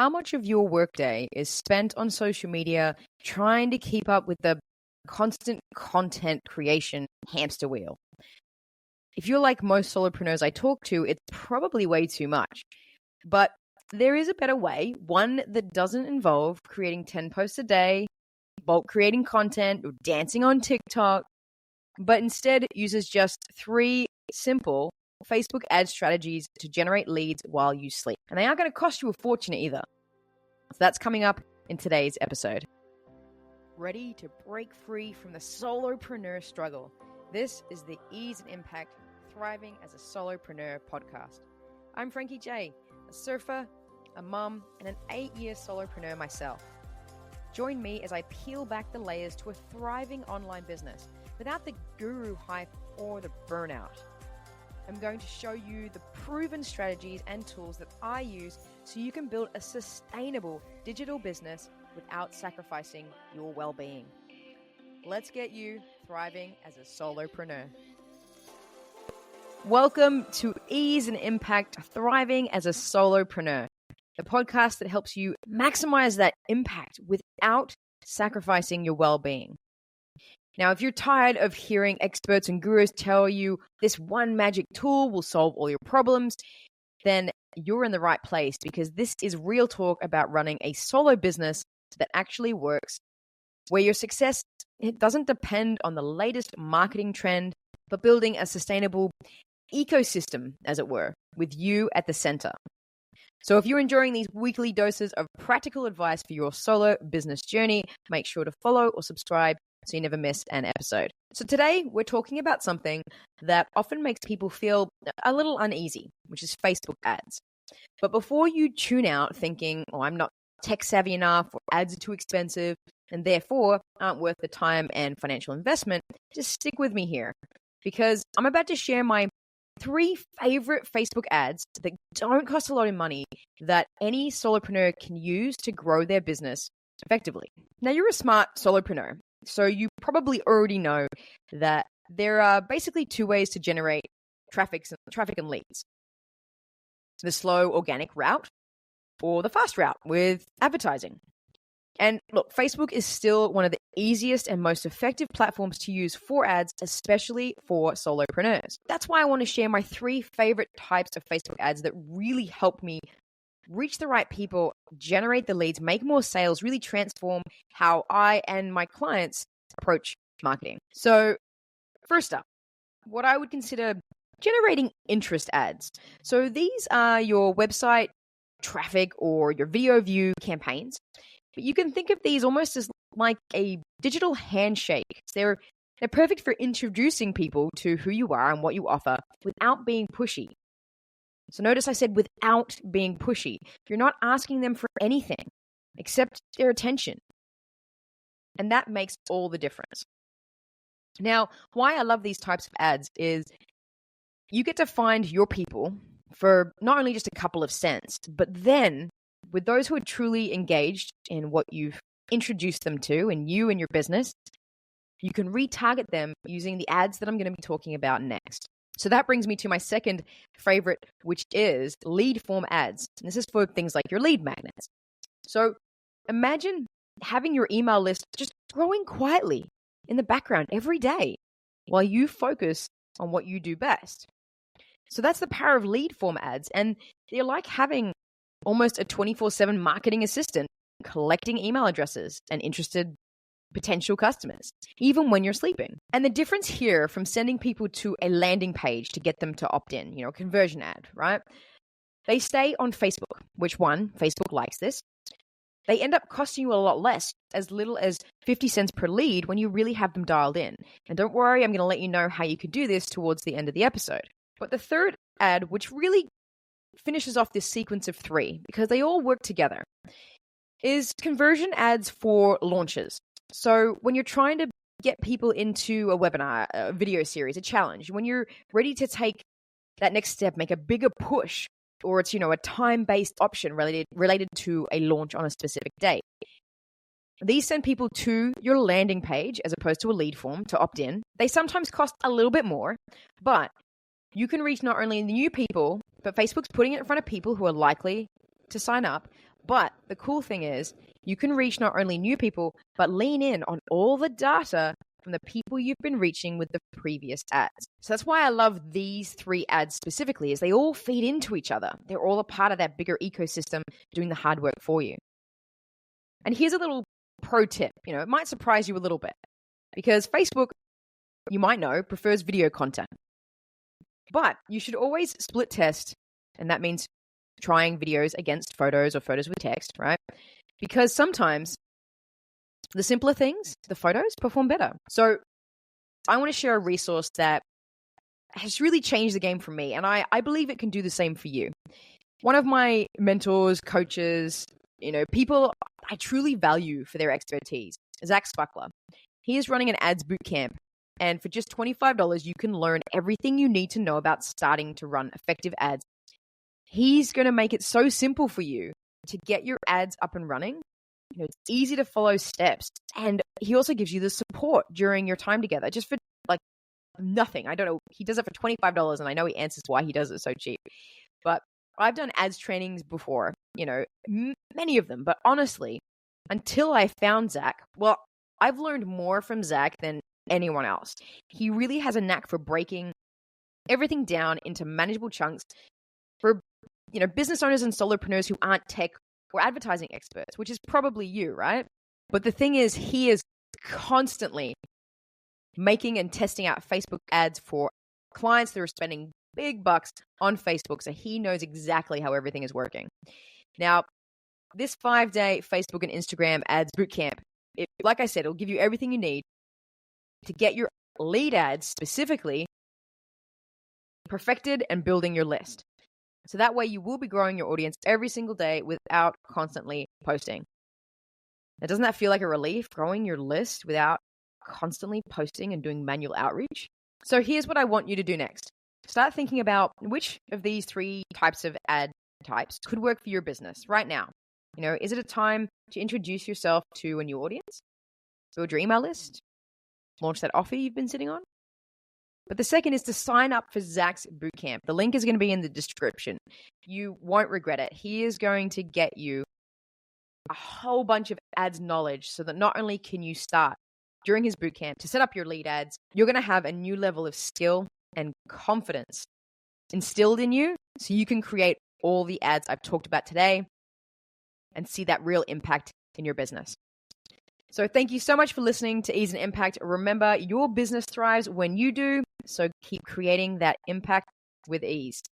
How much of your workday is spent on social media trying to keep up with the constant content creation hamster wheel? If you're like most solopreneurs I talk to, it's probably way too much. But there is a better way, one that doesn't involve creating 10 posts a day, bulk creating content, or dancing on TikTok, but instead uses just 3 simple Facebook ad strategies to generate leads while you sleep. And they aren't going to cost you a fortune either. So that's coming up in today's episode. Ready to break free from the solopreneur struggle? This is the Ease and Impact Thriving as a Solopreneur podcast. I'm Frankie J, a surfer, a mum, and an 8-year solopreneur myself. Join me as I peel back the layers to a thriving online business without the guru hype or the burnout. I'm going to show you the proven strategies and tools that I use so you can build a sustainable digital business without sacrificing your well-being. Let's get you thriving as a solopreneur. Welcome to Ease and Impact Thriving as a Solopreneur, the podcast that helps you maximize that impact without sacrificing your well-being. Now, if you're tired of hearing experts and gurus tell you this one magic tool will solve all your problems, then you're in the right place, because this is real talk about running a solo business that actually works, where your success, it doesn't depend on the latest marketing trend, but building a sustainable ecosystem, as it were, with you at the center. So if you're enjoying these weekly doses of practical advice for your solo business journey, make sure to follow or subscribe so you never miss an episode. So today we're talking about something that often makes people feel a little uneasy, which is Facebook ads. But before you tune out thinking, oh, I'm not tech savvy enough, or ads are too expensive, and therefore aren't worth the time and financial investment, just stick with me here, because I'm about to share my 3 favorite Facebook ads that don't cost a lot of money that any solopreneur can use to grow their business effectively. Now, you're a smart solopreneur, so you probably already know that there are basically 2 ways to generate traffic and leads. The slow organic route or the fast route with advertising. And look, Facebook is still one of the easiest and most effective platforms to use for ads, especially for solopreneurs. That's why I want to share my 3 favorite types of Facebook ads that really help me reach the right people, generate the leads, make more sales, really transform how I and my clients approach marketing. So first up, what I would consider generating interest ads. So these are your website traffic or your video view campaigns. But you can think of these almost as like a digital handshake. They're perfect for introducing people to who you are and what you offer without being pushy. So notice I said without being pushy. You're not asking them for anything except their attention. And that makes all the difference. Now, why I love these types of ads is you get to find your people for not only just a couple of cents, but then with those who are truly engaged in what you've introduced them to and you and your business, you can retarget them using the ads that I'm going to be talking about next. So that brings me to my second favorite, which is lead form ads. And this is for things like your lead magnets. So imagine having your email list just growing quietly in the background every day while you focus on what you do best. So that's the power of lead form ads. And they're like having almost a 24/7 marketing assistant collecting email addresses and interested potential customers, even when you're sleeping. And the difference here from sending people to a landing page to get them to opt in, a conversion ad, right? They stay on Facebook, which Facebook likes this. They end up costing you a lot less, as little as 50 cents per lead when you really have them dialed in. And don't worry, I'm going to let you know how you could do this towards the end of the episode. But the third ad, which really finishes off this sequence of 3, because they all work together, is conversion ads for launches. So when you're trying to get people into a webinar, a video series, a challenge, when you're ready to take that next step, make a bigger push, or it's, a time-based option related to a launch on a specific date. These send people to your landing page as opposed to a lead form to opt in. They sometimes cost a little bit more, but you can reach not only new people, but Facebook's putting it in front of people who are likely to sign up But the cool thing is you can reach not only new people, but lean in on all the data from the people you've been reaching with the previous ads. So that's why I love these 3 ads specifically, is they all feed into each other. They're all a part of that bigger ecosystem doing the hard work for you. And here's a little pro tip. It might surprise you a little bit because Facebook, you might know, prefers video content. But you should always split test, and that means trying videos against photos or photos with text, right? Because sometimes the simpler things, the photos, perform better. So I want to share a resource that has really changed the game for me, and I believe it can do the same for you. One of my mentors, coaches, people I truly value for their expertise, Zach Spuckler. He is running an ads bootcamp, and for just $25, you can learn everything you need to know about starting to run effective ads. He's going to make it so simple for you to get your ads up and running. It's easy to follow steps. And he also gives you the support during your time together just for nothing. I don't know. He does it for $25, and I know he answers why he does it so cheap. But I've done ads trainings before, many of them. But honestly, until I found Zach, I've learned more from Zach than anyone else. He really has a knack for breaking everything down into manageable chunks for business owners and solopreneurs who aren't tech or advertising experts, which is probably you, right? But the thing is, he is constantly making and testing out Facebook ads for clients that are spending big bucks on Facebook, so he knows exactly how everything is working. Now, this 5-day Facebook and Instagram ads bootcamp, like I said, it'll give you everything you need to get your lead ads specifically perfected and building your list. So that way you will be growing your audience every single day without constantly posting. Now, doesn't that feel like a relief, growing your list without constantly posting and doing manual outreach? So here's what I want you to do next. Start thinking about which of these 3 types of ad types could work for your business right now. Is it a time to introduce yourself to a new audience? Build your email list? Launch that offer you've been sitting on? But the second is to sign up for Zach's bootcamp. The link is going to be in the description. You won't regret it. He is going to get you a whole bunch of ads knowledge so that not only can you start during his bootcamp to set up your lead ads, you're going to have a new level of skill and confidence instilled in you so you can create all the ads I've talked about today and see that real impact in your business. So thank you so much for listening to Ease and Impact. Remember, your business thrives when you do, so keep creating that impact with ease.